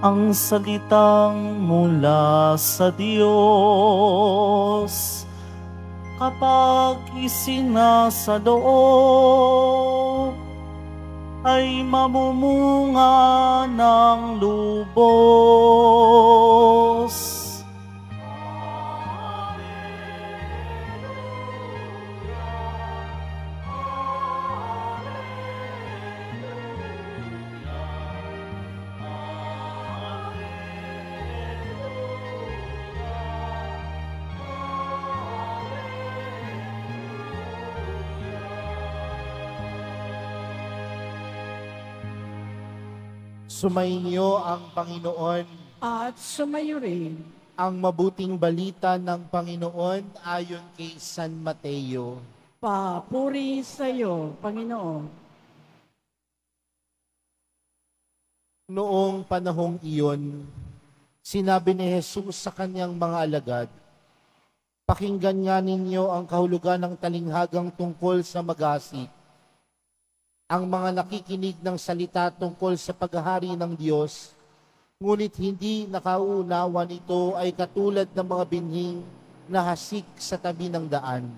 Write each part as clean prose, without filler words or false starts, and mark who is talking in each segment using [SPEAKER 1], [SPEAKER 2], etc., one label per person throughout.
[SPEAKER 1] ang salitang mula sa Diyos. Kapag isinasaloob, ay mamumunga ng lubos.
[SPEAKER 2] Sumainyo ang Panginoon.
[SPEAKER 3] At sumayo rin
[SPEAKER 2] Ang mabuting balita ng Panginoon ayon kay San Mateo.
[SPEAKER 3] papuri sa iyo, Panginoon.
[SPEAKER 2] Noong panahong iyon, sinabi ni Jesus sa kanyang mga alagad, "Pakinggan nga ninyo ang kahulugan ng talinghagang tungkol sa maghasik. Ang mga nakikinig ng salita tungkol sa paghahari ng Diyos, ngunit hindi nakauunawa nito ay katulad ng mga binhing na hasik sa tabi ng daan.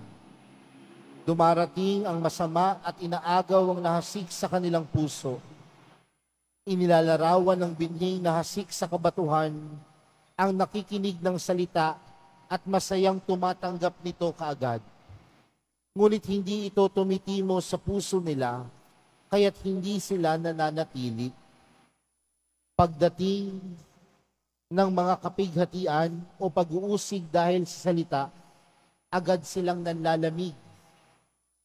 [SPEAKER 2] Dumarating ang masama at inaagaw ang nahasik sa kanilang puso. Inilalarawan ng binhing na hasik sa kabatuhan ang nakikinig ng salita at masayang tumatanggap nito kaagad. Ngunit hindi ito tumitimo sa puso nila, kaya't hindi sila nananatili. Pagdating ng mga kapighatian o pag-uusig dahil sa salita, agad silang nanlalamig.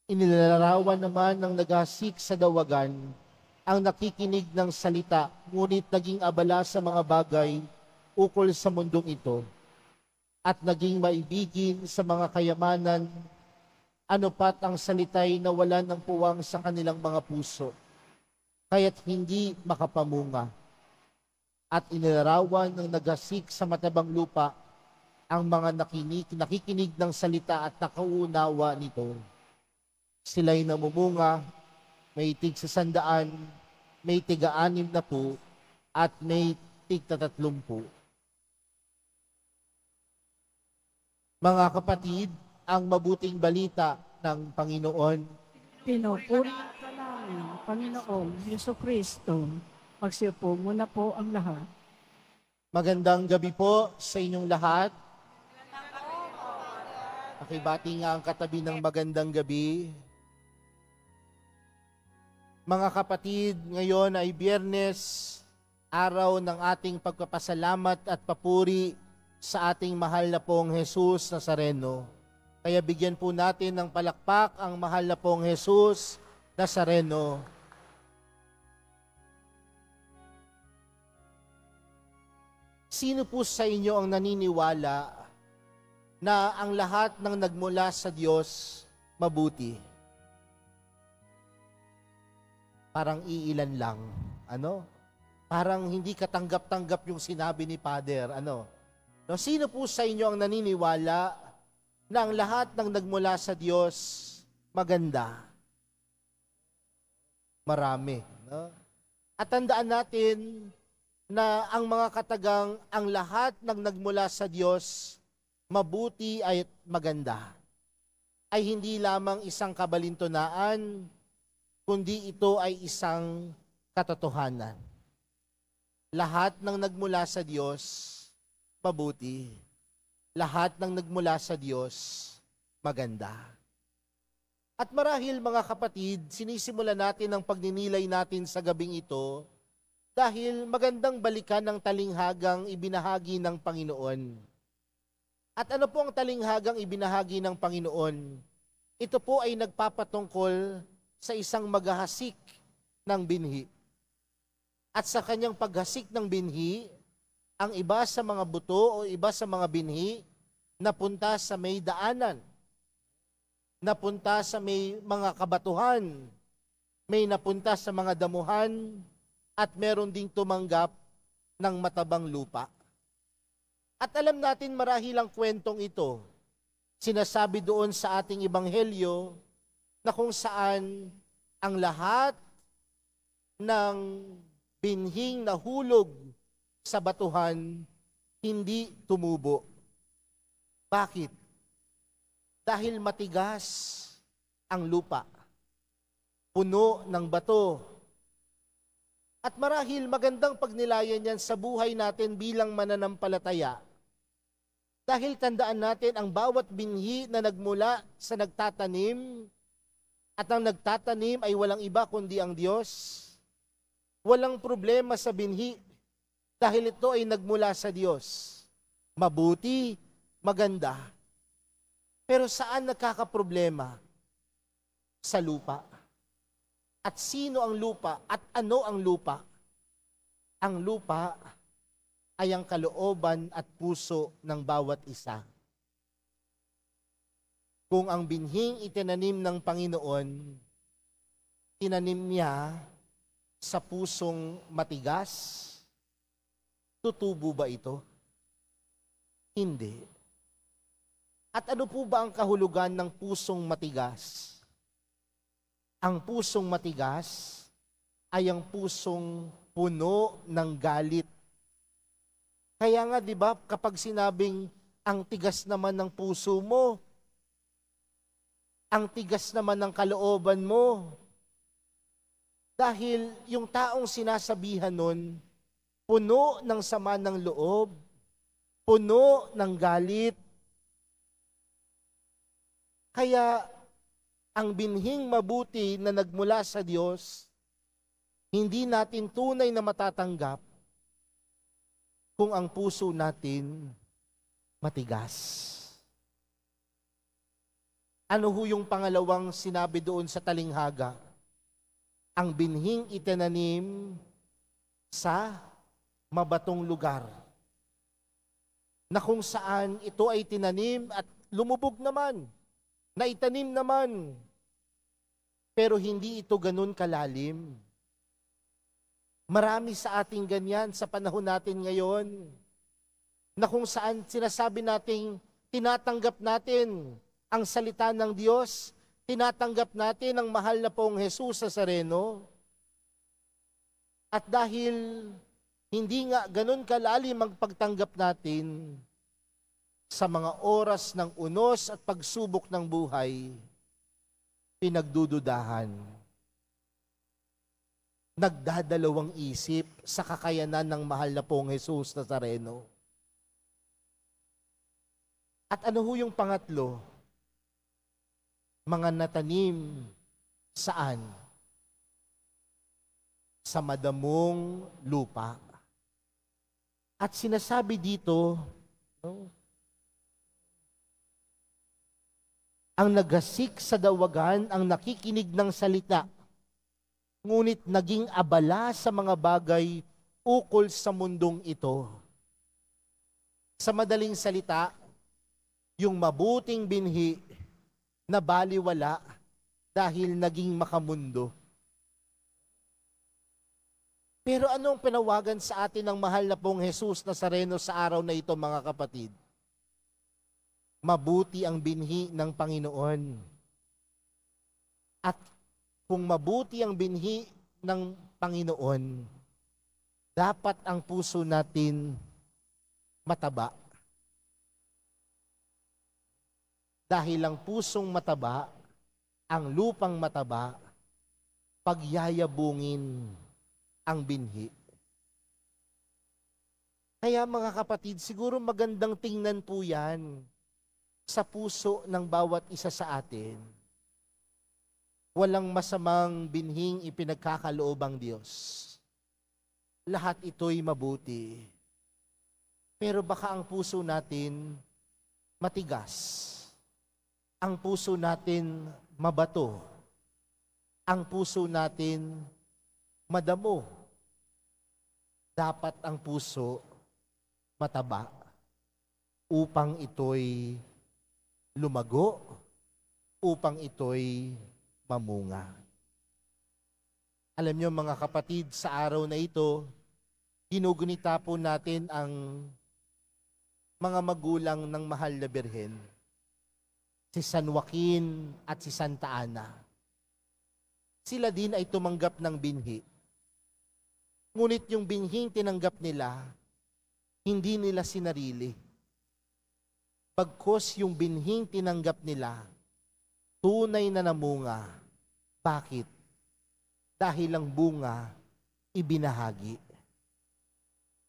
[SPEAKER 2] Inilalarawan naman ng naghasik sa dawagan ang nakikinig ng salita, ngunit naging abala sa mga bagay ukol sa mundong ito, at naging maibigin sa mga kayamanan, ano pat ang salita'y nawalan ng puwang sa kanilang mga puso, kaya't hindi makapamunga. At inilarawan ng naghasik sa matabang lupa ang mga nakikinig ng salita at nakauunawa nito. Sila'y namumunga, may tig-100, may tig-60, at may tig-30. Mga kapatid, ang mabuting balita ng Panginoon.
[SPEAKER 3] Pinupuri ka namin, Panginoon Yesu Kristo. Magsiupo muna po ang lahat.
[SPEAKER 2] Magandang gabi po sa inyong lahat. Pakibati nga ang katabi ng magandang gabi. Mga kapatid, ngayon ay Biyernes, araw ng ating pagpapasalamat at papuri sa ating mahal na pong Jesus Nazareno. Kaya bigyan po natin ng palakpak ang mahal na pong Jesus Nazareno. Sino po sa inyo ang naniniwala na ang lahat ng nagmula sa Diyos mabuti? Parang iilan lang. Ano? Parang hindi katanggap-tanggap yung sinabi ni Father. Ano? No, sino po sa inyo ang naniniwala na ang lahat ng nagmula sa Diyos maganda? Marami. No? At tandaan natin na ang mga katagang ang lahat ng nagmula sa Diyos mabuti at maganda ay hindi lamang isang kabalintunaan, kundi ito ay isang katotohanan. Lahat ng nagmula sa Diyos mabuti. Lahat ng nagmula sa Diyos maganda. At marahil mga kapatid, sinisimula natin ang pagninilay natin sa gabing ito dahil magandang balikan ng talinghagang ibinahagi ng Panginoon. At ano po ang talinghagang ibinahagi ng Panginoon? Ito po ay nagpapatungkol sa isang maghahasik ng binhi. At sa kanyang paghasik ng binhi, ang iba sa mga buto o iba sa mga binhi napunta sa may daanan, napunta sa may mga kabatuhan, may napunta sa mga damuhan, at meron ding tumanggap ng matabang lupa. At alam natin marahil ang kwentong ito, sinasabi doon sa ating ebanghelyo na kung saan ang lahat ng binhing nahulog sa batuhan, hindi tumubo. Bakit? Dahil matigas ang lupa, puno ng bato. At marahil magandang pagnilayan yan sa buhay natin bilang mananampalataya. Dahil tandaan natin ang bawat binhi na nagmula sa nagtatanim, at ang nagtatanim ay walang iba kundi ang Diyos. Walang problema sa binhi dahil ito ay nagmula sa Diyos. Mabuti, maganda. Pero saan nagkakaproblema? Sa lupa. At sino ang lupa? At ano ang lupa? Ang lupa ay ang kalooban at puso ng bawat isa. Kung ang binhing itinanim ng Panginoon, tinanim niya sa pusong matigas, tutubo ba ito? Hindi. At ano po ba ang kahulugan ng pusong matigas? Ang pusong matigas ay ang pusong puno ng galit. Kaya nga, di ba, kapag sinabing ang tigas naman ng puso mo, ang tigas naman ng kalooban mo, dahil yung taong sinasabihan nun, puno ng sama ng loob, puno ng galit. Kaya ang binhing mabuti na nagmula sa Diyos, hindi natin tunay na matatanggap kung ang puso natin matigas. Ano ho yung pangalawang sinabi doon sa talinghaga? Ang binhing itinanim sa mabatong lugar, na kung saan ito ay tinanim at lumubog naman, naitanim naman, pero hindi ito ganun kalalim. Marami sa ating ganyan sa panahon natin ngayon, na kung saan sinasabi nating tinatanggap natin ang salita ng Diyos, tinatanggap natin ang mahal na Poong Jesus Nazareno, at dahil hindi nga ganun kalalim ang pagtanggap natin sa mga oras ng unos at pagsubok ng buhay, pinagdududahan. Nagdadalawang isip sa kakayanan ng mahal na Poong Jesus Nazareno. At ano ho yung pangatlo? Mga natanim saan? Sa madamong lupa. At sinasabi dito, ang nagasik sa dawagan ang nakikinig ng salita, ngunit naging abala sa mga bagay ukol sa mundong ito. Sa madaling salita, yung mabuting binhi na baliwala dahil naging makamundo. Pero anong pinawagan sa atin ng mahal na Poong Jesus Nazareno sa araw na ito, mga kapatid? Mabuti ang binhi ng Panginoon. At kung mabuti ang binhi ng Panginoon, dapat ang puso natin mataba. Dahil ang pusong mataba, ang lupang mataba, pagyayabungin ang binhi. Kaya mga kapatid, siguro magandang tingnan po yan sa puso ng bawat isa sa atin. Walang masamang binhing ipinagkakaloob ang Diyos. Lahat ito'y mabuti. Pero baka ang puso natin matigas. Ang puso natin mabato. Ang puso natin madamo. Dapat ang puso mataba upang ito'y lumago, upang ito'y mamunga. Alam niyo mga kapatid, sa araw na ito, ginugunita po natin ang mga magulang ng mahal na Birhen, si San Joaquin at si Santa Ana. Sila din ay tumanggap ng binhi. Ngunit yung binhing tinanggap nila, hindi nila sinarili. Pagkos yung binhing tinanggap nila, tunay na namunga. Bakit? Dahil ang bunga, ibinahagi.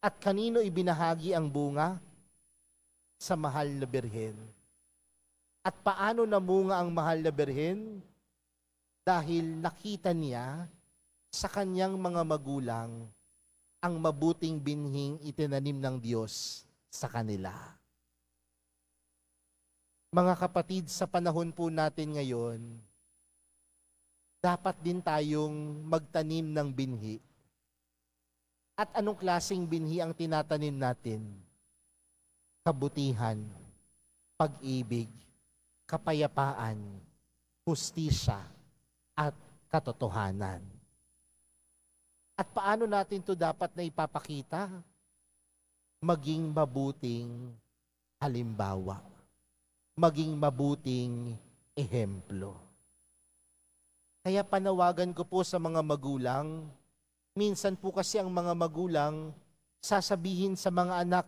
[SPEAKER 2] At kanino ibinahagi ang bunga? Sa mahal na birhen. At paano namunga ang mahal na birhen? Dahil nakita niya sa kanyang mga magulang ang mabuting binhing itinanim ng Diyos sa kanila. Mga kapatid, sa panahon po natin ngayon, dapat din tayong magtanim ng binhi. At anong klaseng binhi ang tinatanim natin? Kabutihan, pag-ibig, kapayapaan, hustisya, at katotohanan. At paano natin to dapat na ipapakita? Maging mabuting halimbawa. Maging mabuting ehemplo. Kaya panawagan ko po sa mga magulang, minsan po kasi ang mga magulang sasabihin sa mga anak,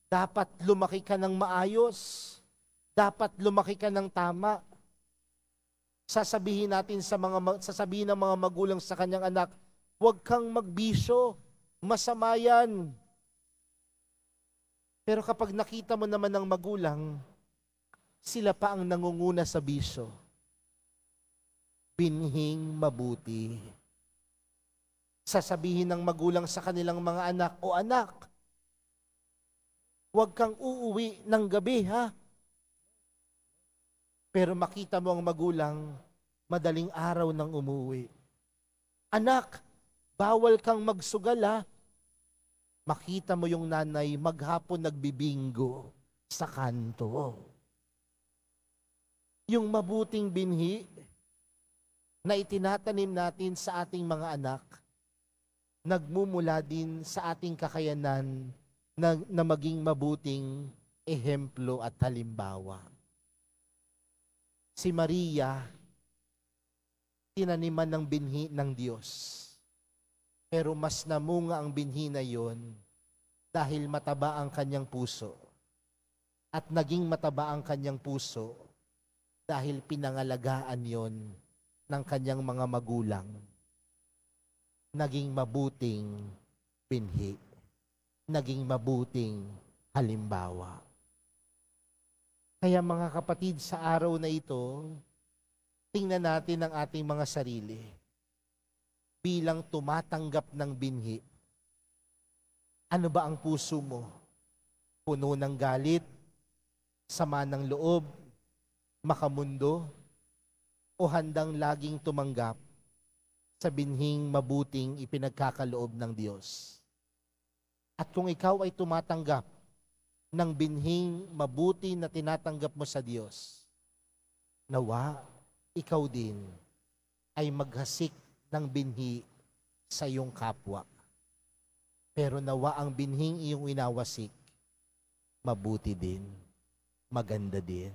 [SPEAKER 2] dapat lumaki ka ng maayos, dapat lumaki ka ng tama. Sasabihin ng mga magulang sa kanyang anak, huwag kang magbisyo, masama yan. Pero kapag nakita mo naman ng magulang, sila pa ang nangunguna sa bisyo. Binhing mabuti. Sasabihin ng magulang sa kanilang mga anak, o anak, huwag kang uuwi ng gabi, ha? Pero makita mo ang magulang, madaling araw nang umuwi. Anak, bawal kang magsugal, ha? Makita mo yung nanay maghapon nagbibingo sa kanto. Yung mabuting binhi na itinatanim natin sa ating mga anak, nagmumula din sa ating kakayanan na maging mabuting ehemplo at halimbawa. Si Maria, tinaniman ng binhi ng Diyos. Pero mas namunga ang binhi na yon dahil mataba ang kanyang puso. At naging mataba ang kanyang puso dahil pinangalagaan yon ng kanyang mga magulang. Naging mabuting binhi. Naging mabuting halimbawa. Kaya mga kapatid, sa araw na ito, tingnan natin ang ating mga sarili bilang tumatanggap ng binhi. Ano ba ang puso mo? Puno ng galit, sama ng loob, makamundo, o handang laging tumanggap sa binhing mabuting ipinagkakaloob ng Diyos? At kung ikaw ay tumatanggap ng binhing mabuti na tinatanggap mo sa Diyos, nawa, ikaw din ay maghasik ng binhi sa iyong kapwa. Pero nawa ang binhing iyong inawasik, mabuti din, maganda din.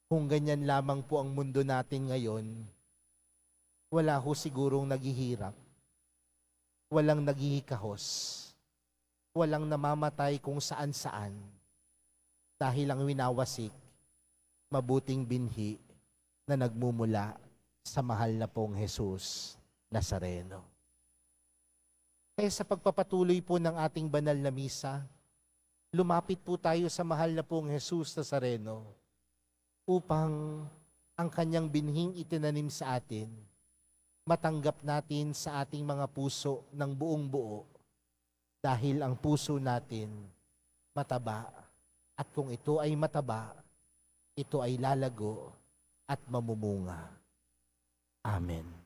[SPEAKER 2] Kung ganyan lamang po ang mundo natin ngayon, wala ho sigurong naghihirap, walang naghihikahos, walang namamatay kung saan-saan, dahil ang winawasik, mabuting binhi na nagmumula sa mahal na pong Jesus Nazareno. Kaya sa pagpapatuloy po ng ating banal na misa, lumapit po tayo sa mahal na pong Jesus Nazareno upang ang kanyang binhing itinanim sa atin, matanggap natin sa ating mga puso ng buong buo dahil ang puso natin mataba at kung ito ay mataba, ito ay lalago at mamumunga. Amen.